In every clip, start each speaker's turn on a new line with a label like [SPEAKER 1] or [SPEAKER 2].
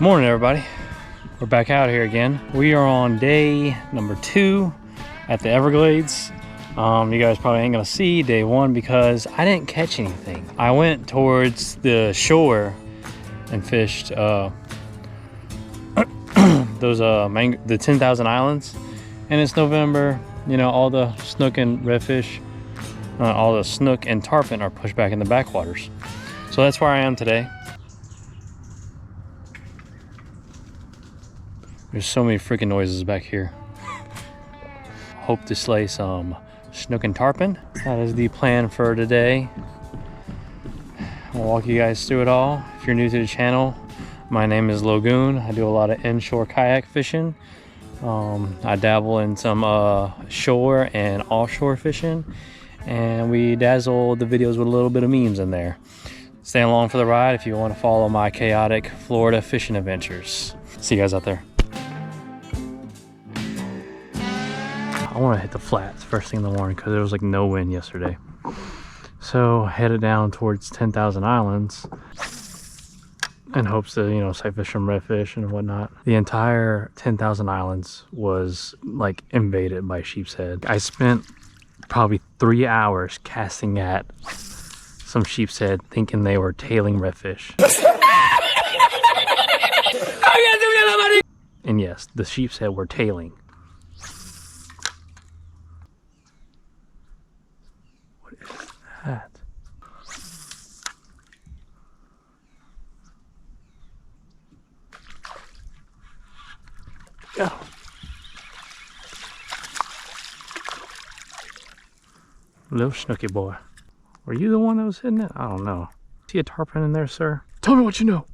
[SPEAKER 1] Morning, everybody. We're back out here again. We are on day number 2 at the Everglades. You guys probably ain't gonna see day 1 because I didn't catch anything. I went towards the shore and fished those the 10,000 islands, and it's November. You know, all the snook and redfish, all the snook and tarpon are pushed back in the backwaters. So that's where I am today. There's so many freaking noises back here. Hope to slay some snook and tarpon. That is the plan for today. I'll walk you guys through it all. If you're new to the channel, my name is LoGoon. I do a lot of inshore kayak fishing. I dabble in some shore and offshore fishing, and we dazzle the videos with a little bit of memes in there. Stay along for the ride if you want to follow my chaotic Florida fishing adventures. See you guys out there. I want to hit the flats first thing in the morning because there was like no wind yesterday. So headed down towards 10,000 islands in hopes to, you know, sight fish some redfish and whatnot. The entire 10,000 islands was like invaded by sheep's head. I spent probably 3 hours casting at some sheep's head thinking they were tailing redfish. And yes, the sheep's head were tailing. That. Go. Little snooky boy. Were you the one that was hitting it? I don't know. See a tarpon in there, sir? Tell me what you know.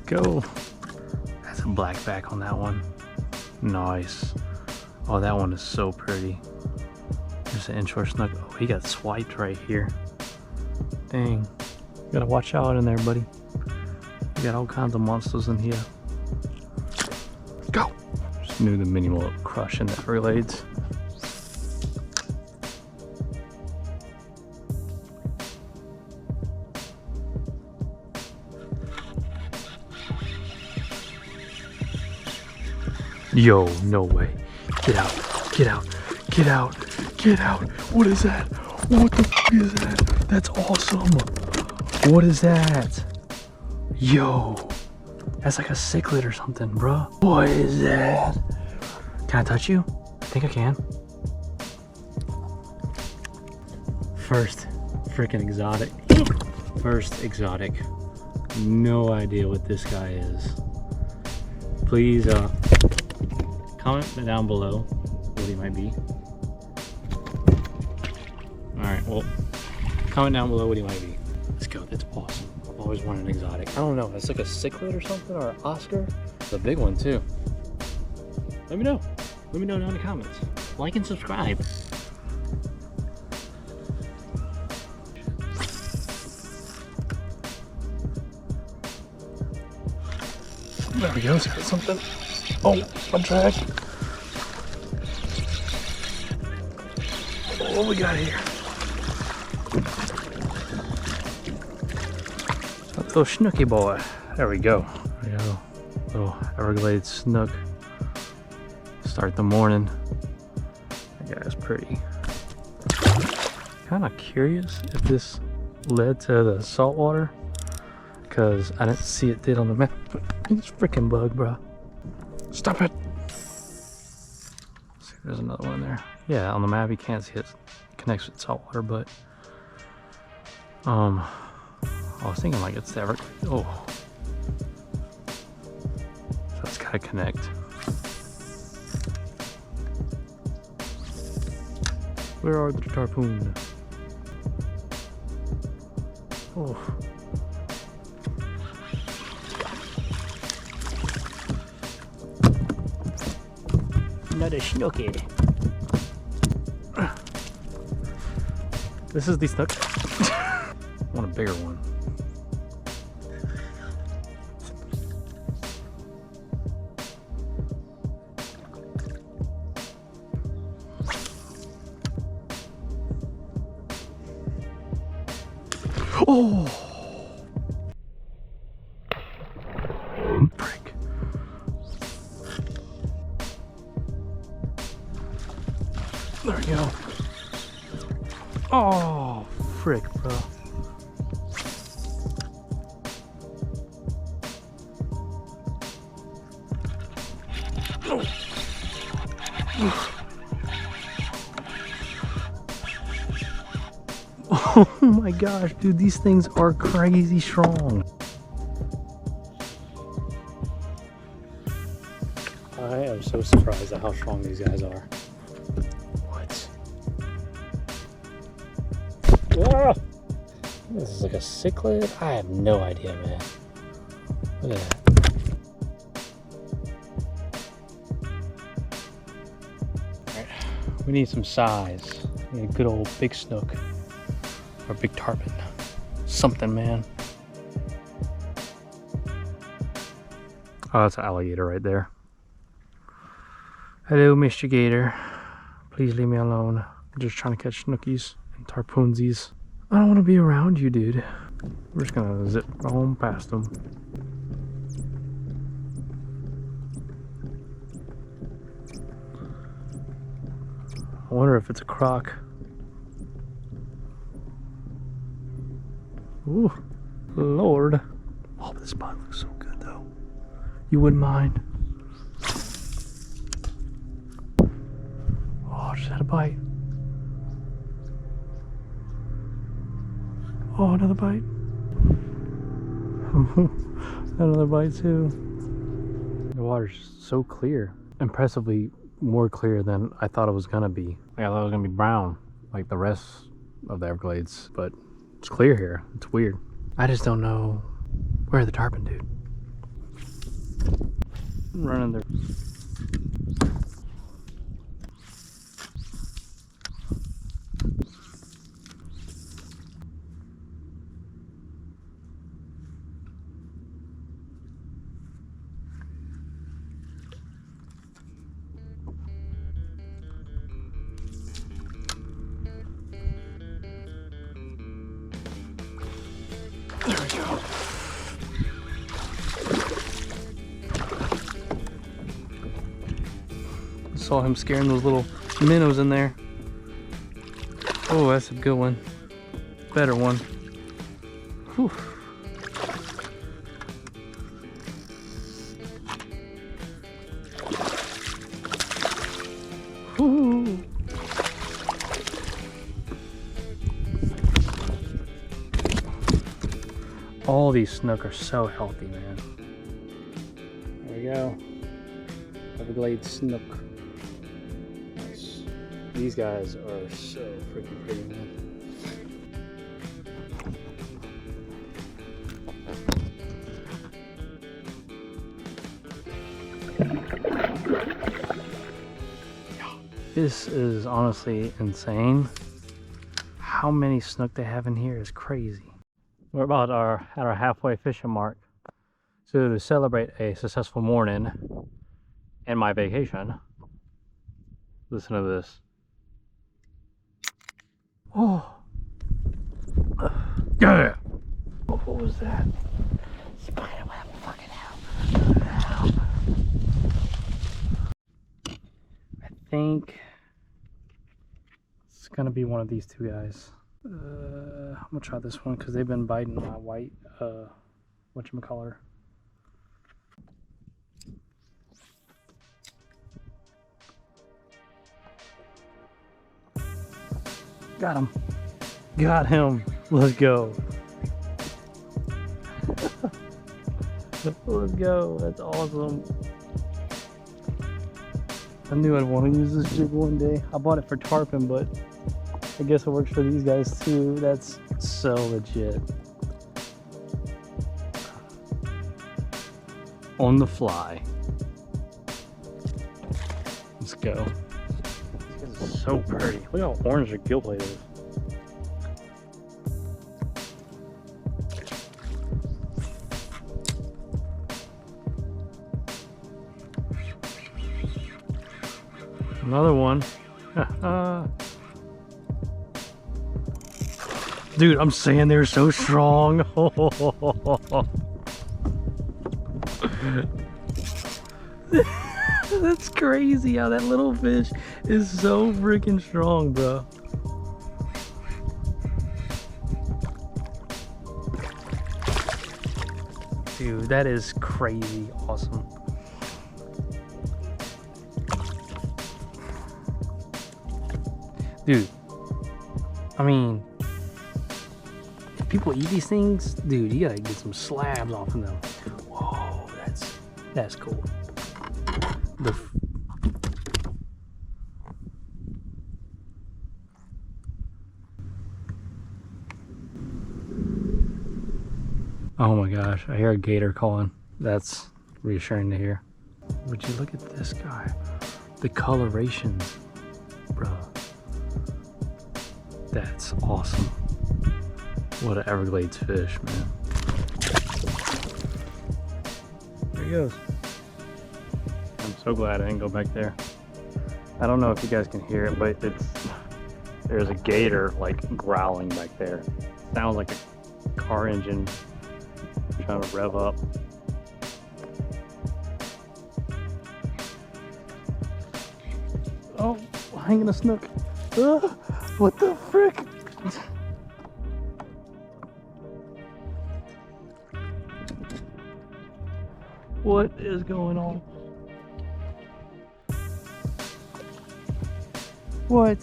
[SPEAKER 1] Go. That's a black back on that one. Nice. Oh, that one is so pretty. There's an inshore snook. Oh, he got swiped right here. Dang. You gotta watch out in there, buddy. You got all kinds of monsters in here. Go. Just knew the minimal crush in the Everglades. Yo, no way. Get out, get out, get out, get out. What is that? What the f is that? That's awesome. What is that? Yo, that's like a cichlid or something, bro. What is that? Can I touch you? I think I can. First freaking exotic. First exotic. No idea what this guy is. Please, comment down below what he might be. Alright, well, comment down below what he might be. Let's go, that's awesome. I've always wanted an exotic. I don't know, it's like a cichlid or something, or an Oscar. It's a big one too. Let me know. Let me know down in the comments. Like and subscribe. There we go, it's got something. Oh, my drag. What we got here? A little snooky boy. There we go. There we go. Little Everglades snook. Start the morning. That guy's pretty. Kind of curious if this led to the saltwater, because I didn't see it did on the map. It's freaking bug, bro. Stop it. See, there's another one there. Yeah, on the map you can't see it connects with saltwater, but I was thinking like it's the Everglades. Oh, so it's gotta connect. Where are the tarpon? Oh. Another snooky. This is the snook. I want a bigger one. Oh! Frick. There we go. Oh, frick, bro. Oh my gosh, dude, these things are crazy strong. I am so surprised at how strong these guys are. What? Ah! This is like a cichlid? I have no idea, man. Look at that. Alright, we need some size. We need a good old big snook. Or big tarpon. Something, man. Oh, that's an alligator right there. Hello, Mr. Gator. Please leave me alone. I'm just trying to catch snookies and tarpoonsies. I don't want to be around you, dude. We're just gonna zip on past them. I wonder if it's a croc. Ooh, Lord. Oh, this spot looks so good, though. You wouldn't mind. Oh, just had a bite. Oh, another bite. Another bite, too. The water's so clear. Impressively more clear than I thought it was gonna be. I thought it was gonna be brown, like the rest of the Everglades, but it's clear here. It's weird. I just don't know where the tarpon, dude. I'm running there. There we go. Saw him scaring those little minnows in there. Oh, that's a good one. Better one. Whew. Whew. All these snook are so healthy, man. There we go. Everglades snook. Nice. These guys are so freaking pretty, man. This is honestly insane. How many snook they have in here is crazy. We're about at our halfway fishing mark. So to celebrate a successful morning and my vacation, listen to this. Oh, yeah. What was that? Spiderweb, fucking hell. I think it's gonna be one of these two guys. I'm gonna try this one because they've been biting my white, whatchamacallit. Got him. Got him. Let's go. Let's go. That's awesome. I knew I'd want to use this jig one day. I bought it for tarpon, but I guess it works for these guys too. That's so legit. On the fly. Let's go. This is so pretty. Look how orange the gill plate is. Another one. Dude, I'm saying they're so strong. That's crazy how that little fish is so freaking strong, bro. Dude, that is crazy awesome. Dude, I mean, if people eat these things, dude, you gotta get some slabs off of them. Whoa, that's cool. Oh my gosh, I hear a gator calling. That's reassuring to hear. Would you look at this guy? The colorations, bro. That's awesome. What an Everglades fish, man. There he goes. I'm so glad I didn't go back there. I don't know if you guys can hear it, but there's a gator like growling back there. Sounds like a car engine trying to rev up. Oh, hanging a snook. What the frick? What is going on? What?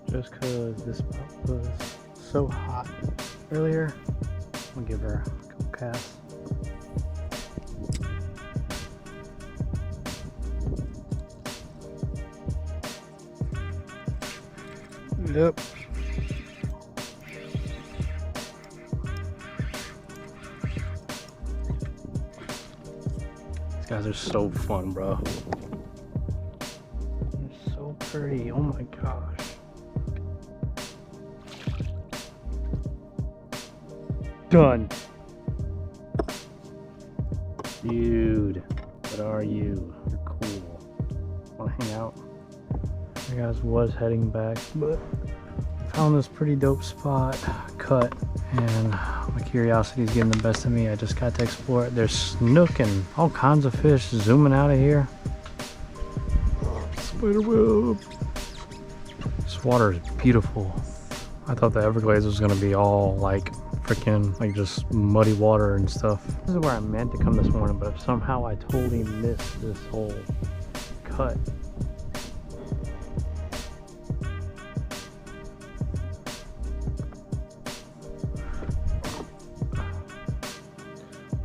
[SPEAKER 1] Just because this pup was so hot earlier, I'm gonna give her a couple casts. Yep. These guys are so fun, bro. They're so pretty. Oh my gosh. Done. Dude, what are you? You're cool. Wanna hang out? I guys was heading back, but found this pretty dope spot, cut, and my curiosity is getting the best of me. I just got to explore it. There's snook and all kinds of fish zooming out of here. Spider web. This water is beautiful. I thought the Everglades was gonna be all like freaking like just muddy water and stuff. This is where I meant to come this morning, but somehow I totally missed this whole cut.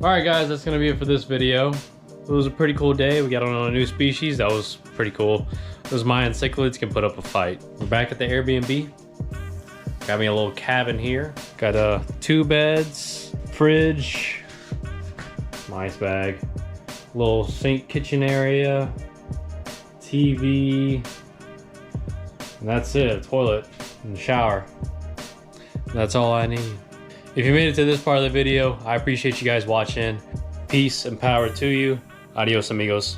[SPEAKER 1] Alright guys, that's gonna be it for this video. It was a pretty cool day. We got on a new species. That was pretty cool. Those Mayan cichlids can put up a fight. We're back at the Airbnb. Got me a little cabin here. Got 2 beds, fridge, nice bag, little sink kitchen area, TV, and that's it, a toilet and a shower. That's all I need. If you made it to this part of the video, I appreciate you guys watching. Peace and power to you. Adios, amigos.